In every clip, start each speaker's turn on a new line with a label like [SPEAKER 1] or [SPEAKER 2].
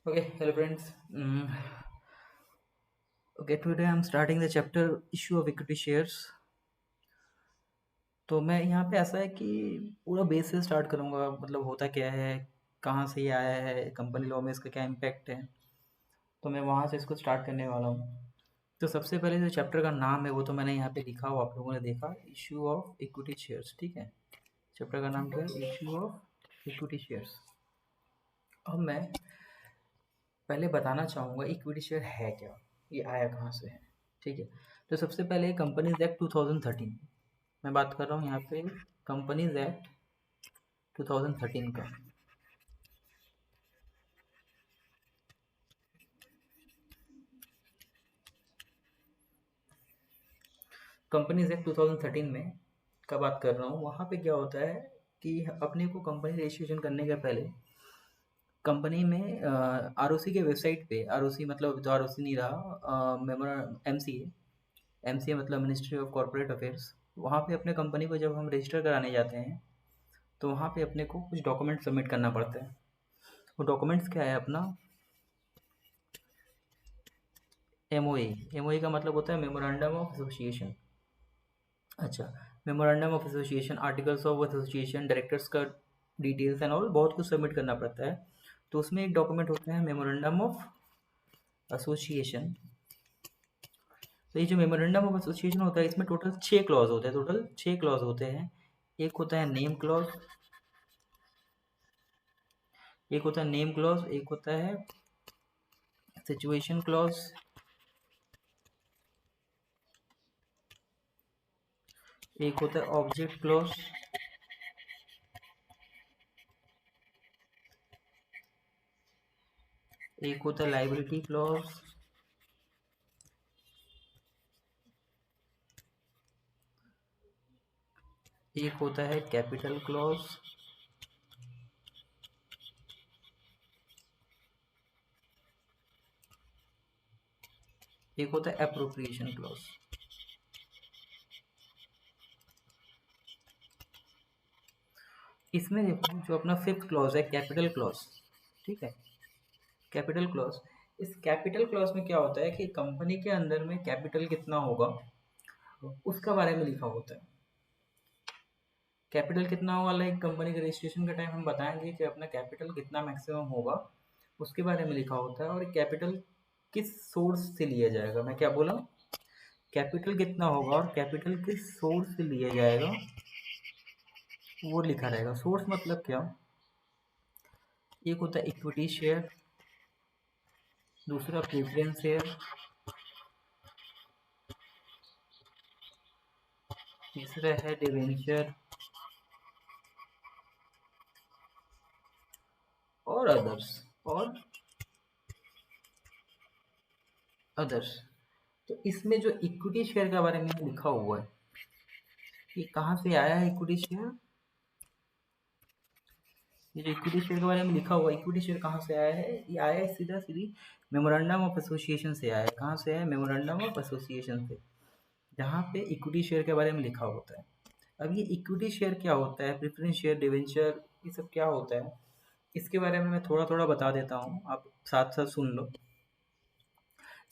[SPEAKER 1] Okay, hello friends. Okay, today I'm starting the chapter issue of equity shares. तो मैं यहाँ पे ऐसा है कि पूरा बेस से स्टार्ट करूँगा, मतलब होता क्या है, कहाँ से ये आया है, कंपनी लॉ में इसका क्या इम्पैक्ट है। तो मैं वहाँ से इसको स्टार्ट करने वाला हूँ। तो सबसे पहले जो चैप्टर का नाम है वो तो मैंने यहाँ पे लिखा हुआ, आप लोगों ने देखा, इशू ऑफ इक्विटी शेयर्स। ठीक है, चैप्टर का नाम क्या है? Issue of equity shares. अब मैं पहले बताना चाहूँगा इक्विटी शेयर है क्या, ये आया कहाँ से है। ठीक है, तो सबसे पहले कंपनीज एक्ट 2013, मैं बात कर रहा हूँ यहाँ पे कंपनीज एक्ट 2013 का। कंपनीज एक्ट 2013 में का बात कर रहा हूँ। वहाँ पे क्या होता है कि अपने को कंपनी रजिस्ट्रेशन करने के पहले कंपनी में आरओसी के वेबसाइट पे, आरओसी मतलब जो आरओसी नहीं रहा, एमसीए मतलब मिनिस्ट्री ऑफ कॉर्पोरेट अफेयर्स, वहाँ पे अपने कंपनी को जब हम रजिस्टर कराने जाते हैं तो वहाँ पे अपने को कुछ डॉक्यूमेंट सबमिट करना पड़ता है। वो डॉक्यूमेंट्स क्या है अपना? एमओए। एमओए का मतलब होता है मेमोरेंडम ऑफ एसोसिएशन। अच्छा, memorandum of association, articles of association, directors का डिटेल्स एंड ऑल, बहुत कुछ सबमिट करना पड़ता है। तो उसमें एक डॉक्यूमेंट होता है मेमोरेंडम ऑफ एसोसिएशन। तो ये जो मेमोरेंडम ऑफ एसोसिएशन होता है इसमें टोटल 6 क्लॉज होते हैं, टोटल 6 क्लॉज होते हैं। एक होता है नेम क्लॉज, एक होता है नेम क्लॉज, एक होता है सिचुएशन क्लॉज, एक होता है ऑब्जेक्ट क्लॉज, एक होता है लाइबिलिटी क्लॉज, एक होता है कैपिटल क्लॉज, एक होता है एप्रोप्रिएशन क्लॉज। इसमें देखो जो अपना फिफ्थ क्लॉज है कैपिटल क्लॉज। ठीक है, कैपिटल क्लॉज, इस कैपिटल क्लॉज में क्या होता है कि कंपनी के अंदर में कैपिटल कितना होगा उसका बारे में लिखा होता है। कैपिटल कितना होगा, लाइक कंपनी के रजिस्ट्रेशन के टाइम हम बताएंगे कि अपना कैपिटल कितना मैक्सिमम होगा, उसके बारे में लिखा होता है। और कैपिटल किस सोर्स से लिया जाएगा, मैं क्या बोला, कैपिटल कितना होगा और कैपिटल किस सोर्स से लिया जाएगा वो लिखा रहेगा। सोर्स मतलब क्या, एक होता है इक्विटी शेयर, दूसरा प्रेफरेंस शेयर, तीसरा है डिवेंचर, और अदर्स, और अदर्स। तो इसमें जो इक्विटी शेयर के बारे में लिखा हुआ है, ये कहाँ से आया है इक्विटी शेयर? ये जो इक्विटी शेयर के बारे में लिखा हुआ है, इक्विटी शेयर कहाँ से आया है? ये आया है सीधा सीधी मेमोरेंडम ऑफ एसोसिएशन से आया है। कहाँ से है? मेमोरेंडम ऑफ एसोसिएशन से, जहाँ पे इक्विटी शेयर के बारे में लिखा होता है। अब ये इक्विटी शेयर क्या होता है, प्रेफरेंस शेयर, डिवेंचर, ये सब क्या होता है, इसके बारे में मैं थोड़ा थोड़ा बता देता हूँ, आप साथ साथ सुन लो।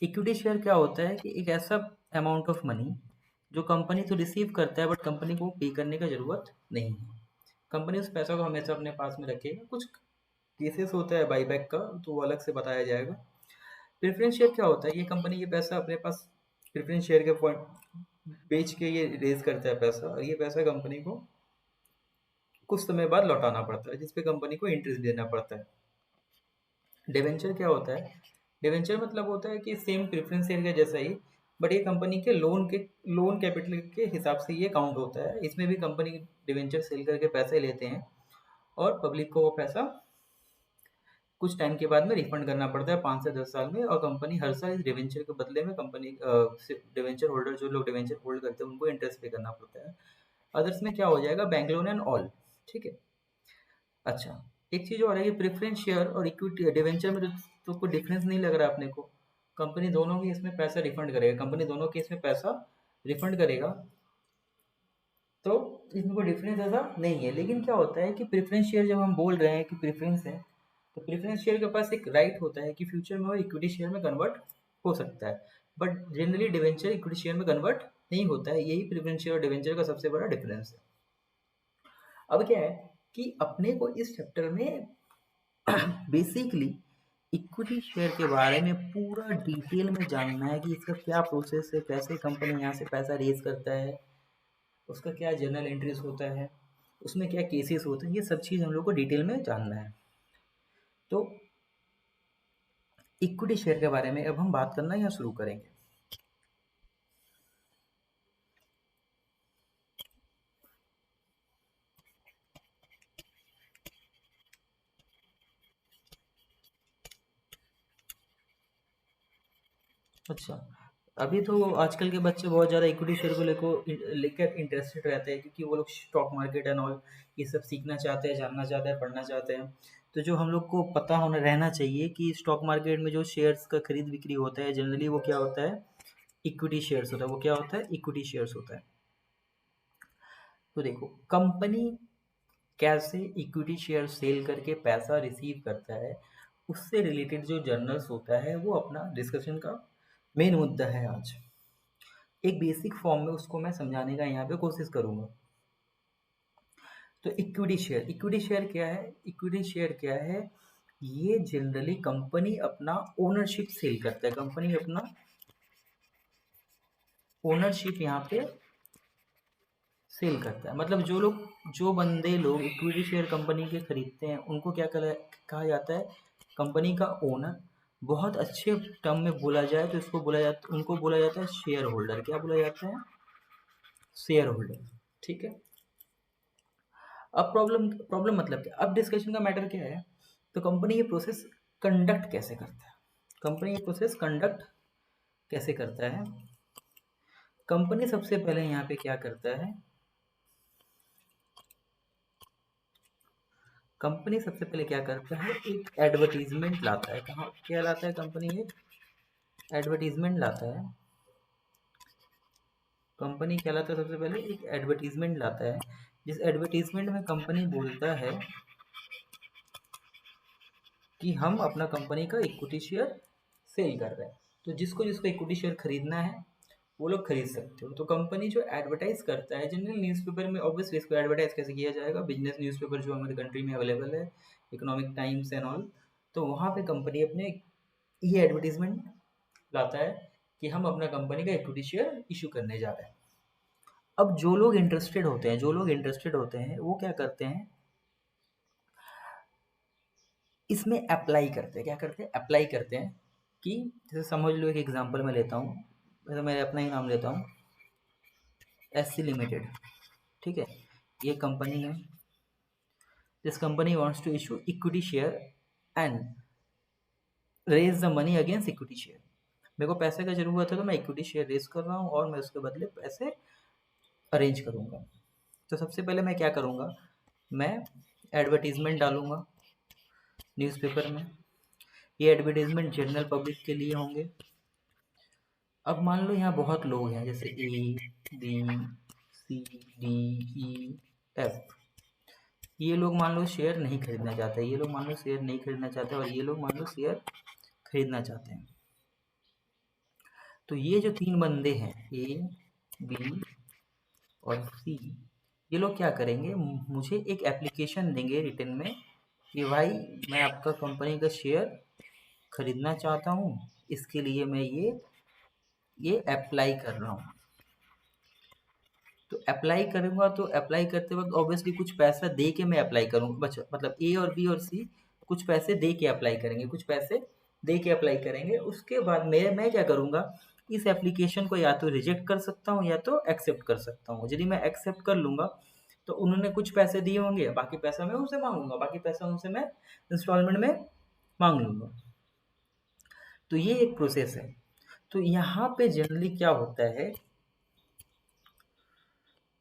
[SPEAKER 1] इक्विटी शेयर क्या होता है कि एक ऐसा अमाउंट ऑफ मनी जो कंपनी तो रिसीव करता है बट कंपनी को पे करने का जरूरत नहीं है। कंपनी उस पैसा को हमेशा अपने पास में रखेगा। कुछ केसेस होता है बाईबैक का, तो वो अलग से बताया जाएगा। प्रेफरेंस शेयर क्या होता है, ये कंपनी ये पैसा अपने पास प्रेफरेंस शेयर के पॉइंट बेच के ये रेज करता है पैसा, और ये पैसा कंपनी को कुछ समय बाद लौटाना पड़ता है, जिसपे कंपनी को इंटरेस्ट देना पड़ता है। डिवेंचर क्या होता है? डिवेंचर मतलब होता है कि सेम प्रेफरेंस शेयर के जैसा ही, बट ये कंपनी के लोन कैपिटल के हिसाब से ये काउंट होता है। इसमें भी कंपनी डिवेंचर सेल करके पैसे लेते हैं और पब्लिक को वो पैसा कुछ टाइम के बाद में रिफंड करना पड़ता है, 5 से 10 साल में। और कंपनी हर साल इस डिवेंचर के बदले में कंपनी डिवेंचर होल्डर, जो लोग डिवेंचर होल्ड करते हैं, उनको इंटरेस्ट पे करना पड़ता है। अदर्स में क्या हो जाएगा, बैंक लोन एंड ऑल। ठीक है। अच्छा, एक चीज और है, ये प्रेफरेंस शेयर और इक्विटी डिवेंचर में तो कोई डिफरेंस नहीं लग रहा अपने को। कंपनी दोनों की इसमें पैसा रिफंड करेगा, कंपनी दोनों के इसमें पैसा रिफंड करेगा। तो इसमें कोई डिफरेंस ऐसा नहीं है। लेकिन क्या होता है कि प्रेफरेंस शेयर जब हम बोल रहे हैं कि प्रेफरेंस है, तो प्रेफरेंस शेयर के पास एक राइट होता है कि फ्यूचर में वो इक्विटी शेयर में कन्वर्ट हो सकता है, but generally debenture equity share में कन्वर्ट नहीं होता है। यही प्रेफरेंस शेयर और डिवेंचर का सबसे बड़ा डिफरेंस है। अब क्या है कि अपने को इस चैप्टर में बेसिकली इक्विटी शेयर के बारे में पूरा डिटेल में जानना है कि इसका क्या प्रोसेस है, कैसे कंपनी यहाँ से पैसा रेज करता है, उसका क्या जर्नल एंट्रीज होता है, उसमें क्या केसेस होते हैं, ये सब चीज़ हम लोग को डिटेल में जानना है। तो इक्विटी शेयर के बारे में अब हम बात करना यहाँ शुरू करेंगे। अच्छा, अभी तो आजकल के बच्चे बहुत ज़्यादा इक्विटी शेयर को लेकर इंटरेस्टेड रहते हैं, क्योंकि वो लोग स्टॉक मार्केट एंड ऑल ये सब सीखना चाहते हैं, जानना चाहते हैं, पढ़ना चाहते हैं। तो जो हम लोग को पता होना रहना चाहिए कि स्टॉक मार्केट में जो शेयर्स का खरीद बिक्री होता है जनरली वो क्या होता है, इक्विटी शेयर्स होता है। वो क्या होता है, इक्विटी शेयर्स होता है। तो देखो, कंपनी कैसे इक्विटी शेयर सेल करके पैसा रिसीव करता है, उससे रिलेटेड जो जर्नल्स होता है वो अपना डिस्कशन का मेन मुद्दा है आज। एक बेसिक फॉर्म में उसको मैं समझाने का यहाँ पे कोशिश करूँगा। तो इक्विटी शेयर क्या है, इक्विटी शेयर क्या है, ये जनरली कंपनी अपना ओनरशिप सेल करता है, कंपनी अपना ओनरशिप यहाँ पे सेल करता है। मतलब जो बंदे लोग इक्विटी शेयर कंपनी के खरीदते हैं उनको क्या कहा जाता है, कंपनी का ओनर। बहुत अच्छे टर्म में बोला जाए तो उनको बोला जाता है शेयर होल्डर। क्या बोला जाता है, शेयर होल्डर। ठीक है। अब प्रॉब्लम प्रॉब्लम मतलब क्या, अब डिस्कशन का मैटर क्या है, तो कंपनी ये प्रोसेस कंडक्ट कैसे करता है, कंपनी ये प्रोसेस कंडक्ट कैसे करता है। कंपनी सबसे पहले यहाँ पे क्या करता है, कंपनी सबसे पहले क्या करता है, एक एडवर्टीजमेंट लाता है। कहाँ क्या लाता है कंपनी, एक एडवर्टीजमेंट लाता है। कंपनी क्या लाता है, सबसे पहले एक एडवर्टीजमेंट लाता है, जिस एडवर्टीजमेंट में कंपनी बोलता है कि हम अपना कंपनी का इक्विटी शेयर सेल कर रहे हैं। तो जिसको जिसको इक्विटी शेयर खरीदना है वो लोग खरीद सकते हो। तो कंपनी जो एडवर्टाइज करता है जनरल न्यूज़पेपर में, ऑब्वियसली इसको एडवर्टाइज कैसे किया जाएगा, बिजनेस न्यूज़पेपर जो हमारे कंट्री में अवेलेबल है, इकोनॉमिक टाइम्स एंड ऑल, तो वहाँ पे कंपनी अपने ये एडवर्टीजमेंट लाता है कि हम अपना कंपनी का इक्विटी शेयर इशू करने जा रहे हैं। अब जो लोग इंटरेस्टेड होते हैं वो क्या करते हैं, इसमें अप्लाई करते हैं। क्या करते हैं, अप्लाई करते हैं कि जैसे समझ लो, एक एग्जांपल मैं लेता हूँ, वैसे मैं अपना ही नाम लेता हूँ, SC लिमिटेड। ठीक है, ये कंपनी है। This company wants to issue equity share and raise the money against equity share. मेरे को पैसे का जरूरत है तो मैं इक्विटी शेयर रेज कर रहा हूँ और मैं उसके बदले पैसे अरेंज करूँगा। तो सबसे पहले मैं क्या करूँगा, मैं एडवर्टीजमेंट डालूंगा न्यूज़पेपर में। ये एडवर्टीजमेंट जनरल पब्लिक के लिए होंगे। अब मान लो यहाँ बहुत लोग हैं, जैसे A B C D E F, ये लोग मान लो शेयर नहीं खरीदना चाहते, ये लोग मान लो शेयर नहीं खरीदना चाहते और ये लोग मान लो शेयर खरीदना चाहते हैं। तो ये जो तीन बंदे हैं A B और C, ये लोग क्या करेंगे, मुझे एक एप्लीकेशन देंगे रिटन में कि भाई मैं आपका कंपनी का शेयर खरीदना चाहता हूँ, इसके लिए मैं ये अप्लाई कर रहा हूँ। तो अप्लाई करूँगा तो अप्लाई करते वक्त ऑब्वियसली कुछ पैसा दे के मैं अप्लाई करूँगा। मतलब A और B और C कुछ पैसे दे के अप्लाई करेंगे, कुछ पैसे दे के अप्लाई करेंगे। उसके बाद मैं क्या करूँगा, इस एप्लीकेशन को या तो रिजेक्ट कर सकता हूँ या तो एक्सेप्ट कर सकता हूँ। यदि मैं एक्सेप्ट कर लूँगा तो उन्होंने कुछ पैसे दिए होंगे, बाकी पैसा मैं उनसे मांगूंगा, बाकी पैसा उनसे मैं इंस्टॉलमेंट में मांग लूँगा। तो ये एक प्रोसेस है। तो यहाँ पे जनरली क्या होता है,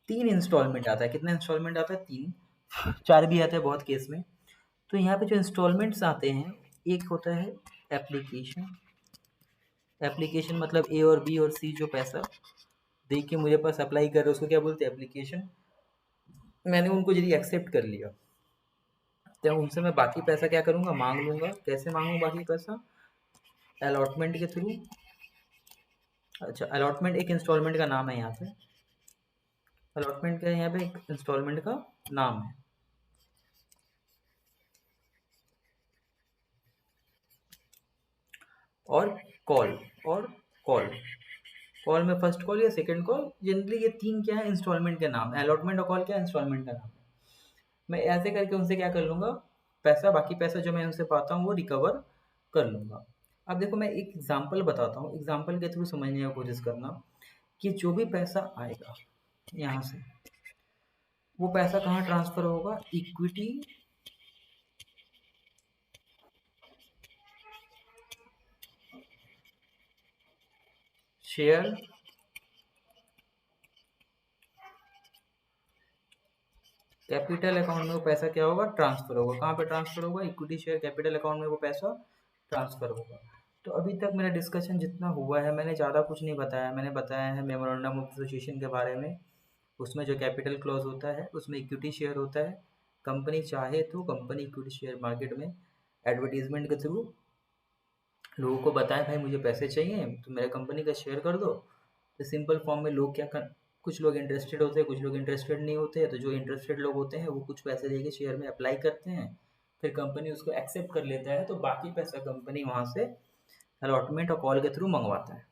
[SPEAKER 1] 3 इंस्टॉलमेंट आता है। कितना इंस्टॉलमेंट आता है, 3, 4 भी आता है बहुत केस में। तो यहाँ पे जो इंस्टॉलमेंट्स आते हैं, एक होता है एप्लीकेशन। एप्लीकेशन मतलब A और B और C जो पैसा दे के मुझे पास अप्लाई कर रहे हैं उसको क्या बोलते हैं, एप्लीकेशन। मैंने उनको यदि एक्सेप्ट कर लिया तो उनसे मैं बाकी पैसा क्या करूँगा, मांग लूँगा। कैसे मांगूँ बाकी पैसा? अलॉटमेंट के थ्रू। अच्छा, अलॉटमेंट एक इंस्टॉलमेंट का नाम है यहाँ पे। अलॉटमेंट का यहाँ पे एक इंस्टॉलमेंट का नाम है। और कॉल, और कॉल। कॉल में फर्स्ट कॉल या सेकंड कॉल, जनरली ये तीन क्या है, इंस्टॉलमेंट के नाम है। अलॉटमेंट और कॉल क्या है, इंस्टॉलमेंट का नाम है। मैं ऐसे करके उनसे क्या कर लूँगा, पैसा, बाकी पैसा जो मैं उनसे पाता हूँ वो रिकवर कर लूँगा। अब देखो मैं एक एग्जांपल बताता हूँ, एग्जांपल के थ्रू समझने की कोशिश करना कि जो भी पैसा आएगा यहाँ से, वो पैसा कहाँ ट्रांसफर होगा, इक्विटी शेयर कैपिटल अकाउंट में वो पैसा क्या होगा, ट्रांसफर होगा। कहाँ पे ट्रांसफर होगा, इक्विटी शेयर कैपिटल अकाउंट में वो पैसा ट्रांसफर होगा। तो अभी तक मेरा डिस्कशन जितना हुआ है, मैंने ज़्यादा कुछ नहीं बताया। मैंने बताया है मेमोरेंडम ऑफ एसोसिएशन के बारे में। उसमें जो कैपिटल क्लॉज होता है उसमें इक्विटी शेयर होता है। कंपनी चाहे तो कंपनी इक्विटी शेयर मार्केट में एडवर्टीजमेंट के थ्रू लोगों को बताए, भाई मुझे पैसे चाहिए तो मेरे कंपनी का शेयर कर दो। तो सिंपल फॉर्म में लोग क्या कर, कुछ लोग इंटरेस्टेड होते हैं, कुछ लोग इंटरेस्टेड नहीं होते हैं। तो जो इंटरेस्टेड लोग होते हैं वो कुछ पैसे लेके शेयर में अप्लाई करते हैं, फिर कंपनी उसको एक्सेप्ट कर लेता है, तो बाकी पैसा कंपनी वहाँ से अलॉटमेंट और कॉल के थ्रू मंगवाता है।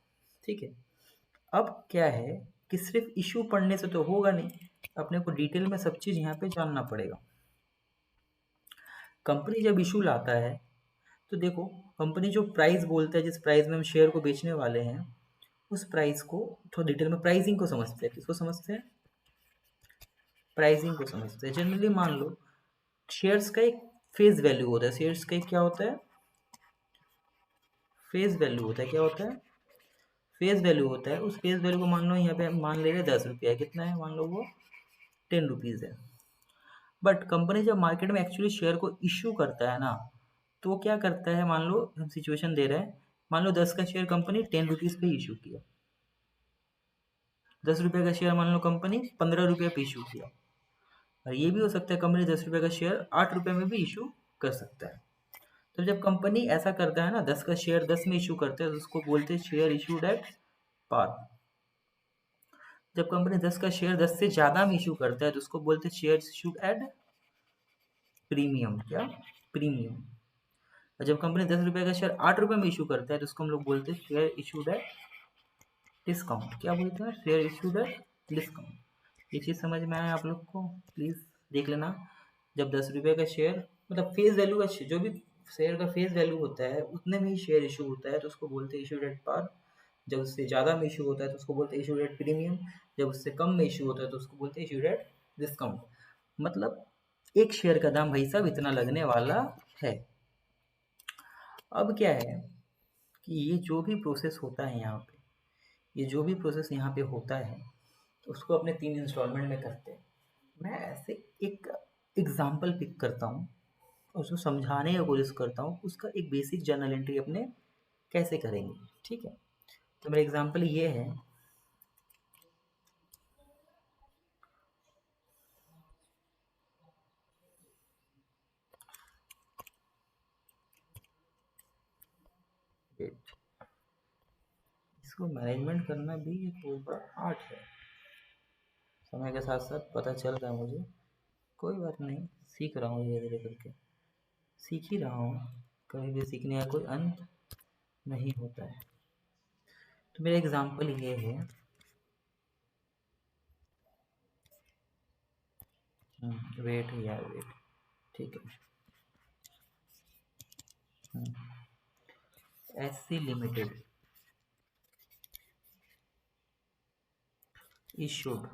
[SPEAKER 1] ठीक है। अब क्या है कि सिर्फ इशू पढ़ने से तो होगा नहीं, अपने को डिटेल में सब चीज़ यहाँ पे जानना पड़ेगा। कंपनी जब इशू लाता है तो देखो, कंपनी जो प्राइस बोलता है, जिस प्राइस में हम शेयर को बेचने वाले हैं, उस प्राइस को थोड़ा डिटेल में, प्राइसिंग को समझते हैं। किसको समझते हैं, प्राइसिंग को समझते हैं। जनरली मान लो शेयर्स का एक फेस वैल्यू होता है। शेयर्स का एक क्या होता है, फेस वैल्यू होता है। क्या होता है, फेस वैल्यू होता है। उस फेस वैल्यू को मान लो यहाँ पे हम मान ले रहे हैं 10 रुपया, कितना है, मान लो वो 10 रुपीज़ है। बट कंपनी जब मार्केट में एक्चुअली शेयर को इश्यू करता है ना, तो वो क्या करता है, मान लो हम सिचुएशन दे रहे हैं, मान लो 10 का शेयर कंपनी 10 रुपीज़ पे इशू किया। 10 रुपये का शेयर मान लो कंपनी 15 रुपये पे इशू किया। और ये भी हो सकता है कंपनी 10 रुपये का शेयर 8 रुपये में भी इशू कर सकता है। तो जब कंपनी ऐसा करता है ना, 10 का शेयर 10 में इशू करते हैं, तो उसको बोलते हैं शेयर इशूड एट पार। जब कंपनी 10 का शेयर 10 से ज़्यादा में इशू करता है, तो उसको बोलते हैं शेयर इशूड एट प्रीमियम। क्या, प्रीमियम। और जब कंपनी 10 रुपये का शेयर 8 रुपये में इशू करता है, तो उसको हम लोग बोलते हैं शेयर इशूड एट डिस्काउंट। क्या बोलते हैं, शेयर इशूड एट डिस्काउंट। ये चीज़ समझ में आया आप लोग को, प्लीज़ देख लेना। जब 10 रुपये का शेयर, मतलब फेस वैल्यू का जो भी शेयर का फेस वैल्यू होता है उतने में ही शेयर इशू होता है, तो उसको बोलते हैं इशूड एट पार। जब उससे ज़्यादा में इशू होता है तो उसको बोलते हैं इशूड एट प्रीमियम। जब उससे कम में इशू होता है तो उसको बोलते हैं इशूड एट डिस्काउंट। मतलब एक शेयर का दाम भाई साहब इतना लगने वाला है। अब क्या है कि ये जो भी प्रोसेस होता है यहाँ पे, ये जो भी प्रोसेस यहाँ पे होता है, तो उसको अपने 3 इंस्टॉलमेंट में करते हैं। मैं ऐसे एक एग्जाम्पल पिक करता हूँ और उसको समझाने की कोशिश करता हूँ, उसका एक बेसिक जर्नल एंट्री अपने कैसे करेंगे। ठीक है। तो मेरा एग्जाम्पल ये है, वेट, इसको मैनेजमेंट करना भी एक बहुत बड़ा आर्ट है। समय के साथ साथ पता चल रहा है मुझे, कोई बात नहीं, सीख रहा हूँ धीरे धीरे करके, सीख ही रहा हूँ। कभी भी सीखने का कोई अंत नहीं होता है। तो मेरा एग्जाम्पल ये है, वेट यार वेट, ठीक है। SC limited issued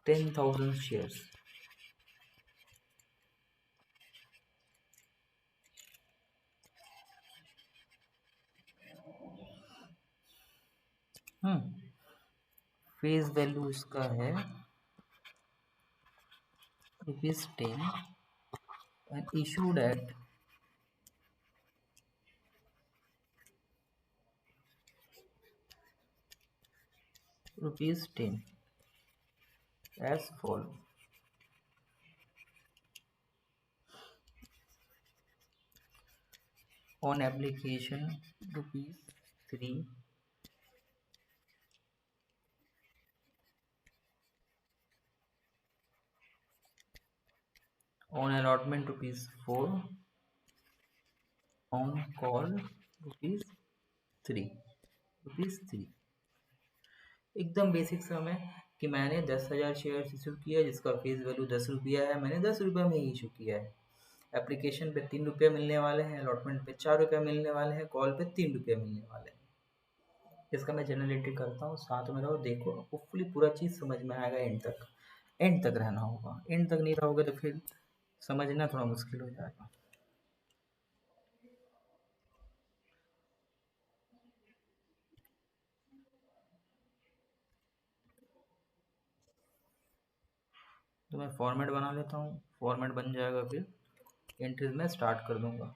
[SPEAKER 1] 10,000 shares. Face value इसका है ₹10 and issued at ₹10। as follow. On application rupees 3, on allotment rupees 4, on call rupees 3, rupees 3। एकदम बेसिक सम है कि मैंने 10,000 शेयर इशू किया जिसका फेस वैल्यू 10 रुपया है, मैंने 10 रुपये में ही इशू किया है। एप्लीकेशन पे 3 रुपये मिलने वाले हैं, अलॉटमेंट पे 4 रुपये मिलने वाले हैं, कॉल पे 3 रुपये मिलने वाले हैं। इसका मैं जनरल एंट्री करता हूँ, साथ में रहो, देखो होपफुली पूरा चीज़ समझ में आएगा। एंड तक रहना होगा, एंड तक नहीं रहोगे तो फिर समझना थोड़ा मुश्किल हो जाएगा। तो मैं फॉर्मेट बना लेता हूँ, फॉर्मेट बन जाएगा फिर एंट्रीज में स्टार्ट कर दूंगा।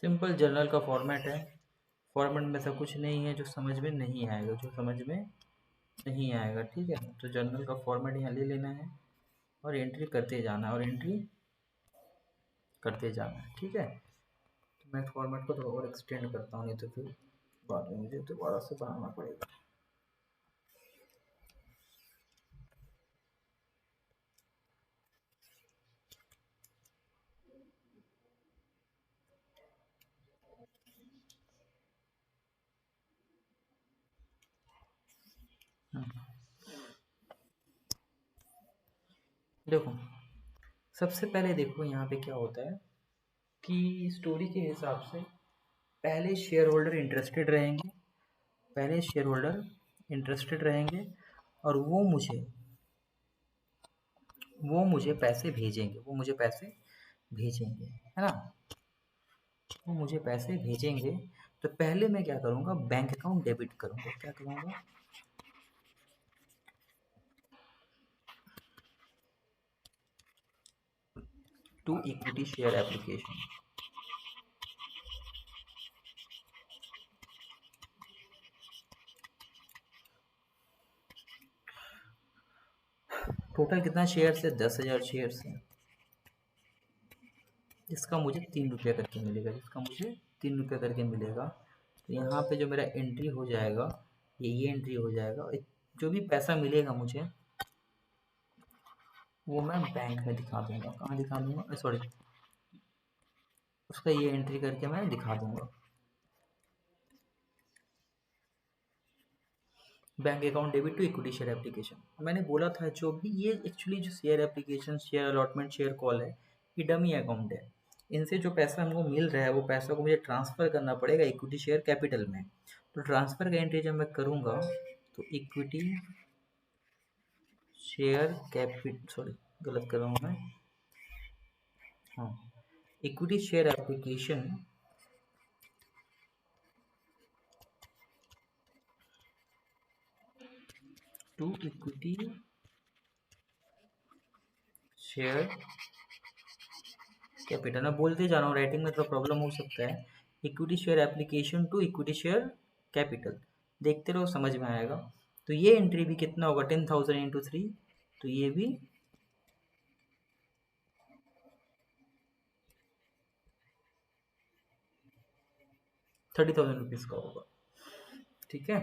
[SPEAKER 1] सिंपल जर्नल का फॉर्मेट है, फॉर्मेट में ऐसा कुछ नहीं है जो समझ में नहीं आएगा, नहीं आएगा। ठीक है, तो जर्नल का फॉर्मेट यहाँ ले लेना है और एंट्री करते जाना है, और एंट्री करते जाना है। ठीक है, तो मैं फॉर्मेट को थोड़ा और एक्सटेंड करता हूँ, नहीं तो फिर बाद में मुझे दोबारा से बनाना पड़ेगा। देखो, सबसे पहले देखो यहाँ पे क्या होता है कि स्टोरी के हिसाब से पहले शेयर होल्डर इंटरेस्टेड रहेंगे और वो मुझे पैसे भेजेंगे, है ना। वो मुझे पैसे भेजेंगे, तो पहले मैं क्या करूँगा, बैंक अकाउंट डेबिट करूँगा। क्या करूँगा, to equity share application. Total कितना शेयर है, 10,000 शेयर है, जिसका मुझे 3 रुपया करके मिलेगा। तो यहाँ पे जो मेरा एंट्री हो जाएगा, ये एंट्री हो जाएगा। जो भी पैसा मिलेगा मुझे, वो मैं बैंक में दिखा दूंगा। कहाँ दिखा दूंगा, सॉरी, उसका ये एंट्री करके मैं दिखा दूंगा। Bank account debit to equity share application. मैंने बोला था जो भी ये एक्चुअली जो share application, share allotment, share call है, ये डमी अकाउंट है। इनसे जो पैसा हमको मिल रहा है, वो पैसा को मुझे ट्रांसफ़र करना पड़ेगा इक्विटी शेयर कैपिटल में। तो ट्रांसफ़र का एंट्री जब मैं करूँगा, तो इक्विटी शेयर कैपिटल, सॉरी गलत कर रहा हूँ मैं, हाँ, equity share application to equity share capital. मैं बोलते जा रहा हूँ, राइटिंग में थोड़ा प्रॉब्लम हो सकता है। Equity share application to equity share capital, देखते रहो समझ में आएगा। तो ये एंट्री भी कितना होगा, 10,000 इंटू 3, तो ये भी 30,000 रुपीज़ का होगा। ठीक है,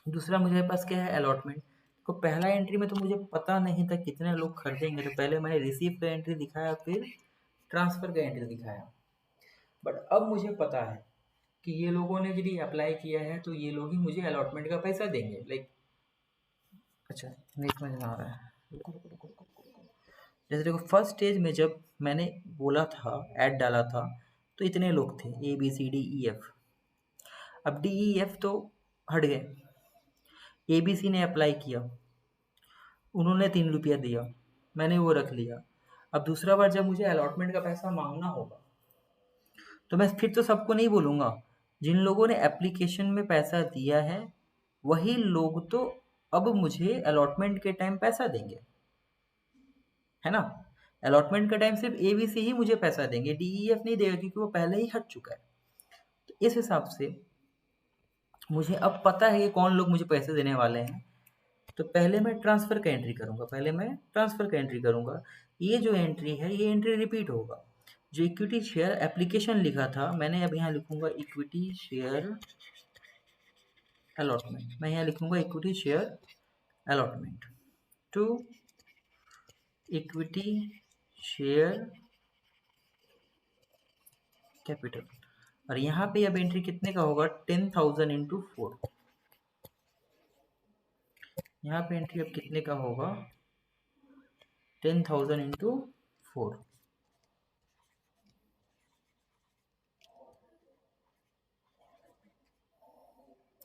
[SPEAKER 1] दूसरा मुझे पास क्या है, अलॉटमेंट। तो पहला एंट्री में तो मुझे पता नहीं था कितने लोग खरीदेंगे, तो पहले मैंने रिसीव का एंट्री दिखाया, फिर ट्रांसफ़र का एंट्री दिखाया। बट अब मुझे पता है कि ये लोगों ने यदि अप्लाई किया है तो ये लोग ही मुझे अलॉटमेंट का पैसा देंगे। लाइक, अच्छा नहीं समझ में आ रहा है, जैसे देखो फर्स्ट स्टेज में जब मैंने बोला था, ऐड डाला था, तो इतने लोग थे, ABCDEF। अब DEF तो हट गए, ABC ने अप्लाई किया, उन्होंने 3 रुपया दिया, मैंने वो रख लिया। अब दूसरा बार जब मुझे अलॉटमेंट का पैसा मांगना होगा तो मैं फिर तो सबको नहीं बोलूँगा। जिन लोगों ने एप्लीकेशन में पैसा दिया है वही लोग तो अब मुझे अलॉटमेंट के टाइम पैसा देंगे, है ना। अलॉटमेंट का टाइम सिर्फ ए बी सी ही मुझे पैसा देंगे, डी ई एफ नहीं देगा क्योंकि वो पहले ही हट चुका है। तो इस हिसाब से मुझे अब पता है कि कौन लोग मुझे पैसे देने वाले हैं। तो पहले मैं ट्रांसफ़र का एंट्री करूँगा, पहले मैं ट्रांसफ़र का एंट्री करूँगा। ये जो एंट्री है ये एंट्री रिपीट होगा। जो इक्विटी शेयर एप्लीकेशन लिखा था मैंने अब यहाँ लिखूँगा इक्विटी शेयर अलॉटमेंट। मैं यहाँ लिखूँगा equity share allotment to equity share capital. और यहाँ पे अब एंट्री कितने का होगा 10,000 इंटू 4। यहाँ पे एंट्री अब कितने का होगा 10,000 इंटू 4।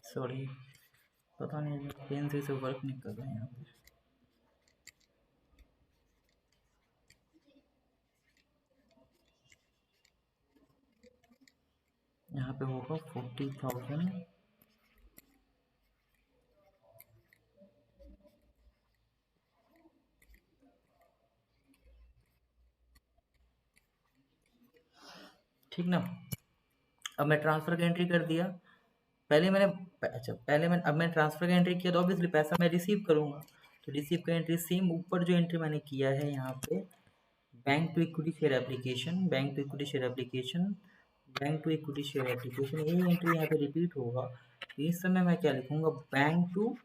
[SPEAKER 1] सॉरी पता नहीं पेन से वर्क नहीं कर रहा है यहाँ पे। यहाँ पे होगा 40,000 ठीक ना। अब मैं ट्रांसफ़र का एंट्री कर दिया। अब मैं ट्रांसफ़र का एंट्री किया तो ऑब्वियसली पैसा मैं रिसीव करूँगा। तो रिसीव का एंट्री सेम ऊपर जो एंट्री मैंने किया है यहाँ पे bank to equity share application, bank to equity share application, bank to equity share application, ये एंट्री यहाँ पे रिपीट होगा। इस समय मैं क्या लिखूँगा bank to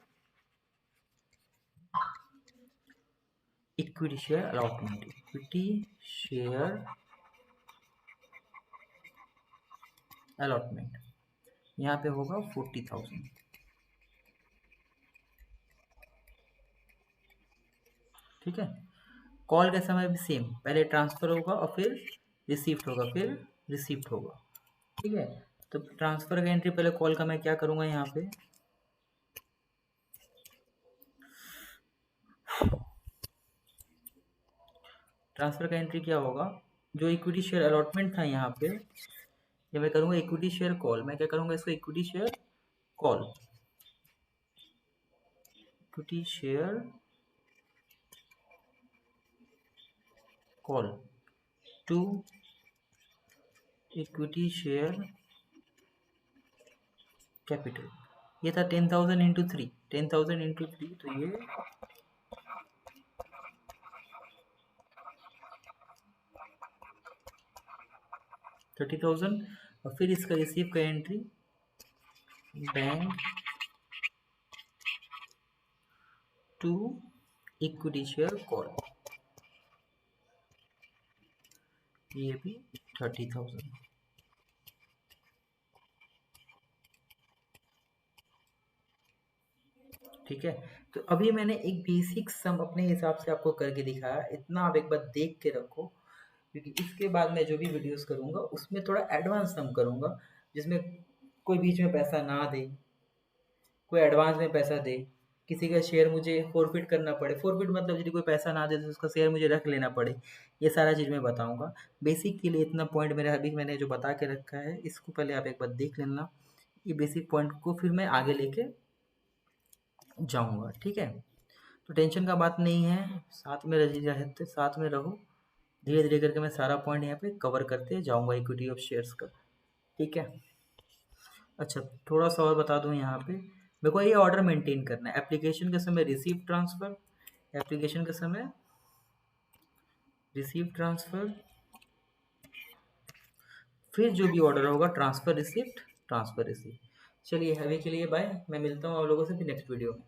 [SPEAKER 1] equity share allotment, equity share allotment यहाँ पे होगा 40,000। ठीक है। कॉल का समय भी सेम, पहले ट्रांसफ़र होगा और फिर रिसीव्ड होगा, फिर रिसीव्ड होगा। ठीक है। तो ट्रांसफ़र का एंट्री पहले कॉल का मैं क्या करूँगा यहाँ पे ट्रांसफ़र का एंट्री क्या होगा जो इक्विटी शेयर अलॉटमेंट था यहाँ पे ये मैं करूँगा इक्विटी शेयर कॉल। मैं क्या करूँगा इसको equity share call, equity share call to equity share capital. ये था 10,000 इंटू 3, 10,000 इंटू 3 तो ये 30,000। और फिर इसका रिसीव का entry bank to equity share call, ये भी 30,000। ठीक है। तो अभी मैंने एक बेसिक सम अपने हिसाब से आपको करके दिखाया, इतना आप एक बार देख के रखो क्योंकि इसके बाद मैं जो भी वीडियोस करूँगा उसमें थोड़ा एडवांस सम करूँगा जिसमें कोई बीच में पैसा ना दे, कोई एडवांस में पैसा दे, किसी का शेयर मुझे फॉरफिट करना पड़े। फॉरफिट मतलब यदि कोई पैसा ना दे तो उसका शेयर मुझे रख लेना पड़े, ये सारा चीज़ मैं बताऊँगा। बेसिक के लिए इतना पॉइंट मेरा अभी मैंने जो बता के रखा है इसको पहले आप एक बार देख लेना। ये बेसिक पॉइंट को फिर मैं आगे लेके जाऊँगा। ठीक है। तो टेंशन का बात नहीं है, साथ में रहते साथ में रहो, धीरे धीरे करके मैं सारा पॉइंट यहाँ पे कवर करते जाऊँगा इक्विटी ऑफ शेयर्स का। ठीक है। अच्छा थोड़ा सा और बता दूँ यहाँ पे मेरे को ये ऑर्डर मेंटेन करना है। एप्लीकेशन के समय रिसीव ट्रांसफ़र, एप्लीकेशन के समय रिसीव ट्रांसफ़र, फिर जो भी ऑर्डर होगा ट्रांसफ़र रिसिप्ट, ट्रांसफ़र रिसीव। चलिए अभी के लिए बाय, मैं मिलता हूँ आप लोगों से फिर नेक्स्ट वीडियो में।